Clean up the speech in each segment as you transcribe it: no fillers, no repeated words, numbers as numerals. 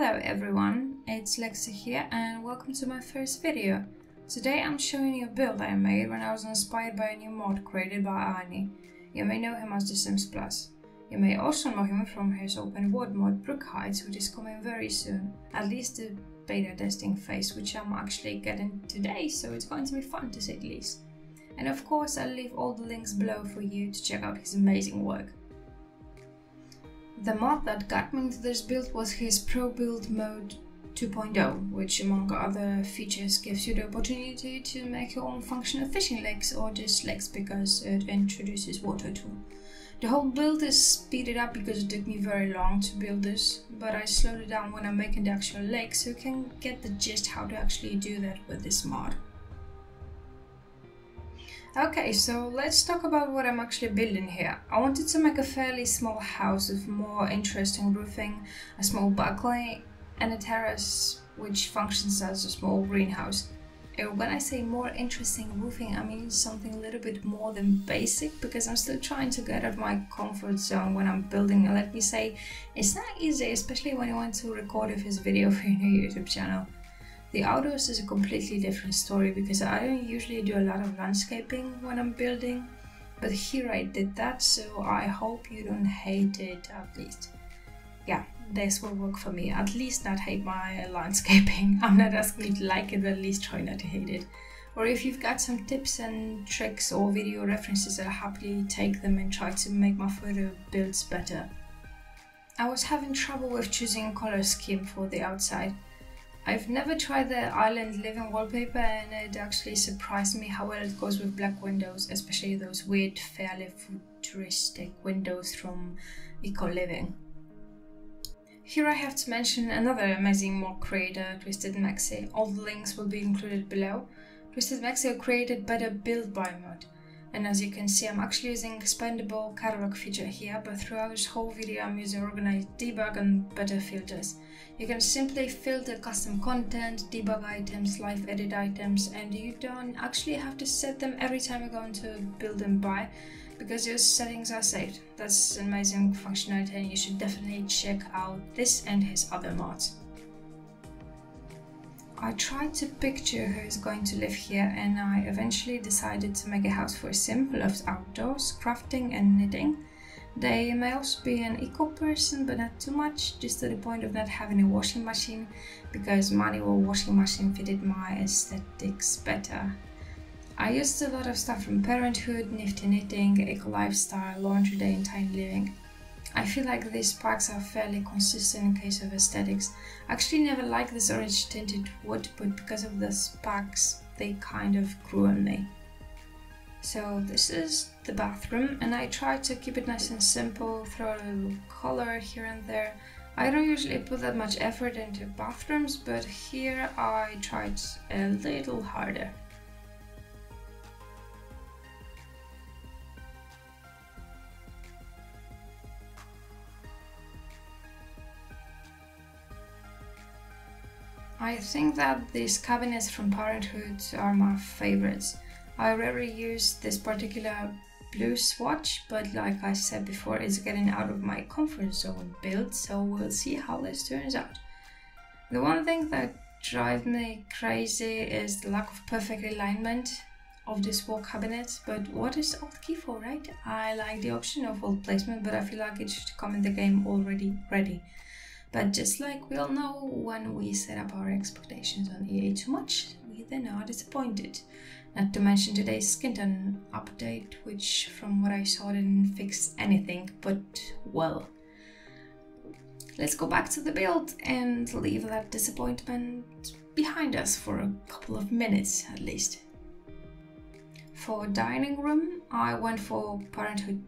Hello everyone, it's Lexi here and welcome to my first video. Today I'm showing you a build I made when I was inspired by a new mod created by Arnie. You may know him as TheSimsPlus. You may also know him from his open world mod Brook Heights, which is coming very soon. At least the beta testing phase, which I'm actually getting today, so it's going to be fun to say the least. And of course I'll leave all the links below for you to check out his amazing work. The mod that got me into this build was his Pro Build Mode 2.0, which among other features gives you the opportunity to make your own functional fishing legs or just legs because it introduces water tool. The whole build is speeded up because it took me very long to build this, but I slowed it down when I'm making the actual leg so you can get the gist how to actually do that with this mod. Okay, so let's talk about what I'm actually building here. I wanted to make a fairly small house with more interesting roofing, a small balcony and a terrace which functions as a small greenhouse. And when I say more interesting roofing, I mean something a little bit more than basic, because I'm still trying to get out of my comfort zone when I'm building. And let me say, it's not easy, especially when you want to record his video for your new YouTube channel. The outdoors is a completely different story because I don't usually do a lot of landscaping when I'm building, but here I did that, so I hope you don't hate it at least. Yeah, this will work for me, at least not hate my landscaping. I'm not asking you to like it, but at least try not to hate it. Or if you've got some tips and tricks or video references, I'll happily take them and try to make my further builds better. I was having trouble with choosing a color scheme for the outside. I've never tried the island living wallpaper and it actually surprised me how well it goes with black windows, especially those weird, fairly futuristic windows from Eco Living. Here I have to mention another amazing mod creator, TwistedMexi. All the links will be included below. TwistedMexi created better build by mod. And as you can see, I'm actually using expandable catalog feature here, but throughout this whole video I'm using organized debug and better filters. You can simply filter custom content, debug items, live edit items, and you don't actually have to set them every time you go into build and buy, because your settings are saved. That's an amazing functionality and you should definitely check out this and his other mods. I tried to picture who is going to live here and I eventually decided to make a house for Sim who loves outdoors, crafting and knitting. They may also be an eco person, but not too much, just to the point of not having a washing machine, because manual washing machine fitted my aesthetics better. I used a lot of stuff from Parenthood, Nifty Knitting, Eco Lifestyle, Laundry Day and Tiny Living. I feel like these packs are fairly consistent in case of aesthetics. I actually never liked this orange tinted wood, but because of the packs, they kind of grew on me. So this is the bathroom and I tried to keep it nice and simple, throw a little color here and there. I don't usually put that much effort into bathrooms, but here I tried a little harder. I think that these cabinets from Parenthood are my favorites. I rarely use this particular blue swatch, but like I said before, it's getting out of my comfort zone build, so we'll see how this turns out. The one thing that drives me crazy is the lack of perfect alignment of this wall cabinet, but what is Alt key for, right? I like the option of wall placement, but I feel like it should come in the game already ready. But just like we all know, when we set up our expectations on EA too much, we then are disappointed. Not to mention today's skin tone update, which from what I saw didn't fix anything, but well. Let's go back to the build and leave that disappointment behind us for a couple of minutes at least. For dining room, I went for Parenthood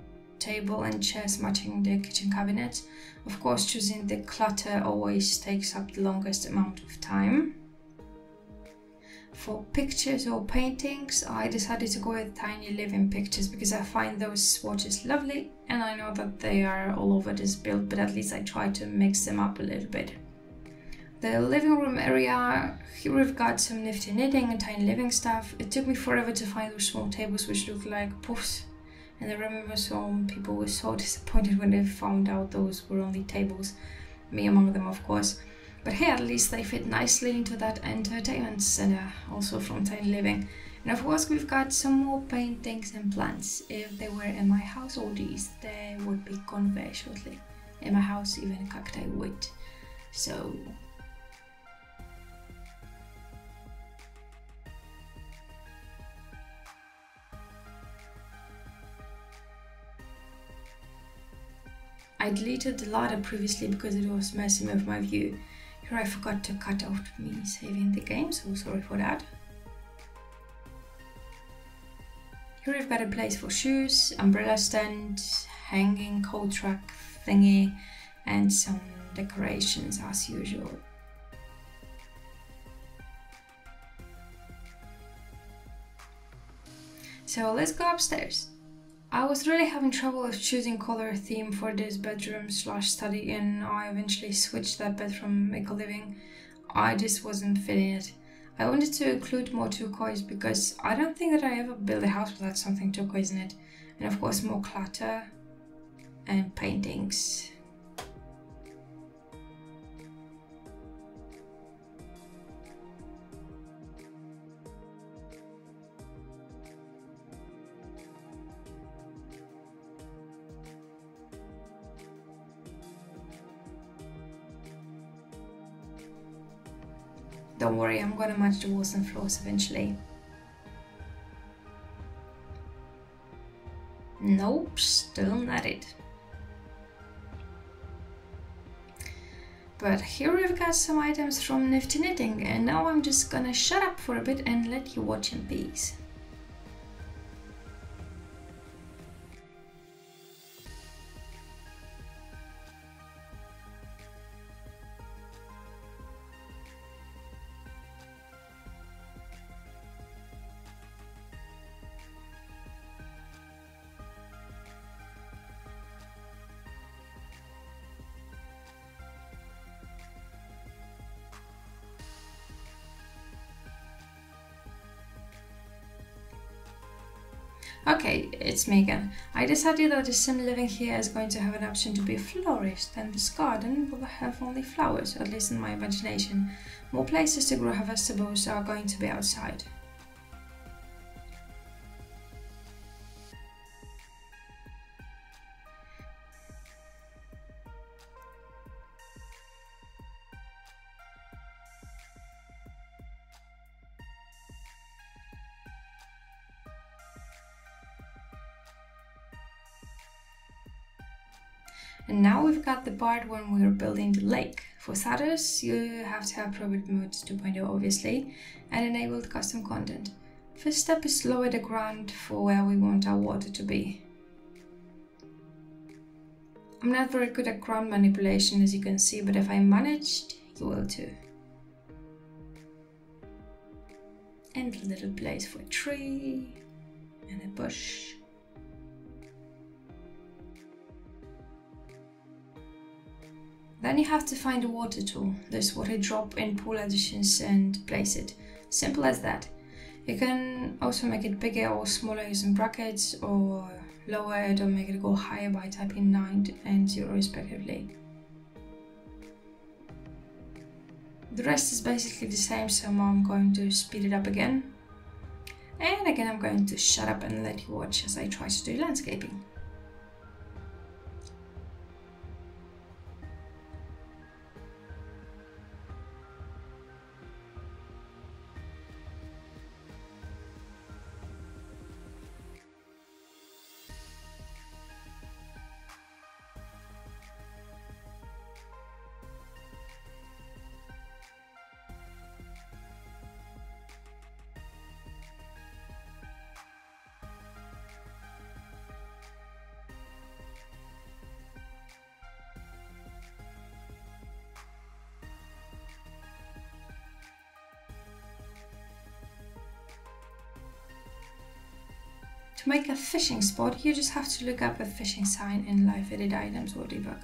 table and chairs matching the kitchen cabinet. Of course, choosing the clutter always takes up the longest amount of time. For pictures or paintings, I decided to go with tiny living pictures because I find those swatches lovely and I know that they are all over this build, but at least I try to mix them up a little bit. The living room area, here we've got some nifty knitting and tiny living stuff. It took me forever to find those small tables which look like puffs. And I remember some people were so disappointed when they found out those were only tables, me among them of course. But here at least they fit nicely into that entertainment center, also from Tiny Living. And of course we've got some more paintings and plants. If they were in my house, all these, they would be gone very shortly. In my house even a cacti would. So I deleted the ladder previously because it was messing with my view. Here I forgot to cut out me saving the game, so sorry for that. Here we've got a place for shoes, umbrella stand, hanging coat rack thingy, and some decorations as usual. So let's go upstairs. I was really having trouble with choosing color theme for this bedroom slash study, and I eventually switched that bed from eco-living. I just wasn't feeling it. I wanted to include more turquoise because I don't think that I ever built a house without something turquoise in it. And of course more clutter and paintings. Don't worry, I'm gonna match the walls and floors eventually. Nope, still not it. But here we've got some items from Nifty Knitting, and now I'm just gonna shut up for a bit and let you watch in peace. Okay, it's me again. I decided that the sim living here is going to have an option to be a florist, and this garden will have only flowers, at least in my imagination. More places to grow vegetables are going to be outside. And now we've got the part when we're building the lake. For starters, you have to have Probate Mode 2.0 obviously, and enabled custom content. First step is lower the ground for where we want our water to be. I'm not very good at ground manipulation as you can see, but if I managed, you will too. And a little place for a tree and a bush. Then you have to find a water tool, this water drop in pool additions, and place it. Simple as that. You can also make it bigger or smaller using brackets, or lower it or make it go higher by typing 9 and 0 respectively. The rest is basically the same, so I'm going to speed it up again. And again I'm going to shut up and let you watch as I try to do landscaping. To make a fishing spot, you just have to look up a fishing sign in Live Edit Items or Debug.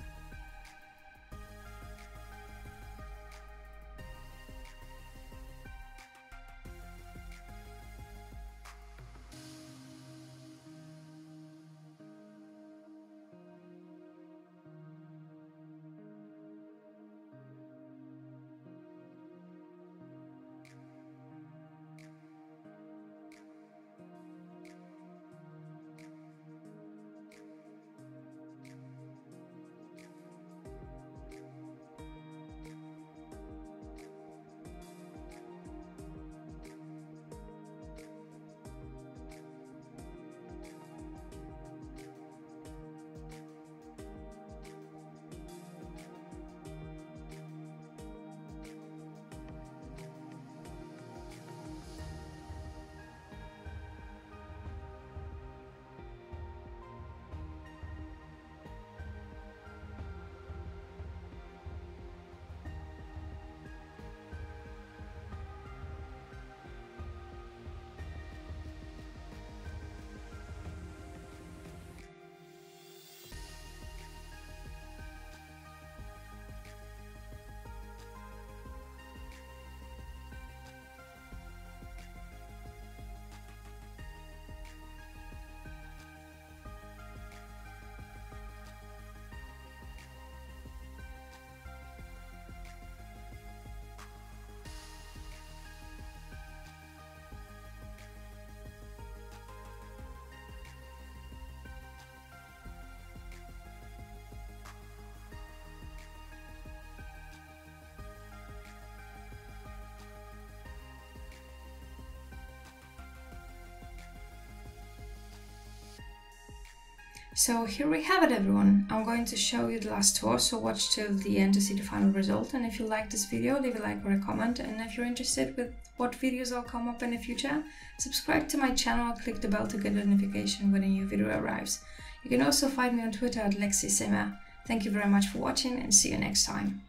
So here we have it, everyone. I'm going to show you the last tour, so watch till the end to see the final result. And if you like this video, leave a like or a comment. And if you're interested with what videos I'll come up in the future, subscribe to my channel, click the bell to get a notification when a new video arrives. You can also find me on Twitter at TheSimsPlus. Thank you very much for watching and see you next time.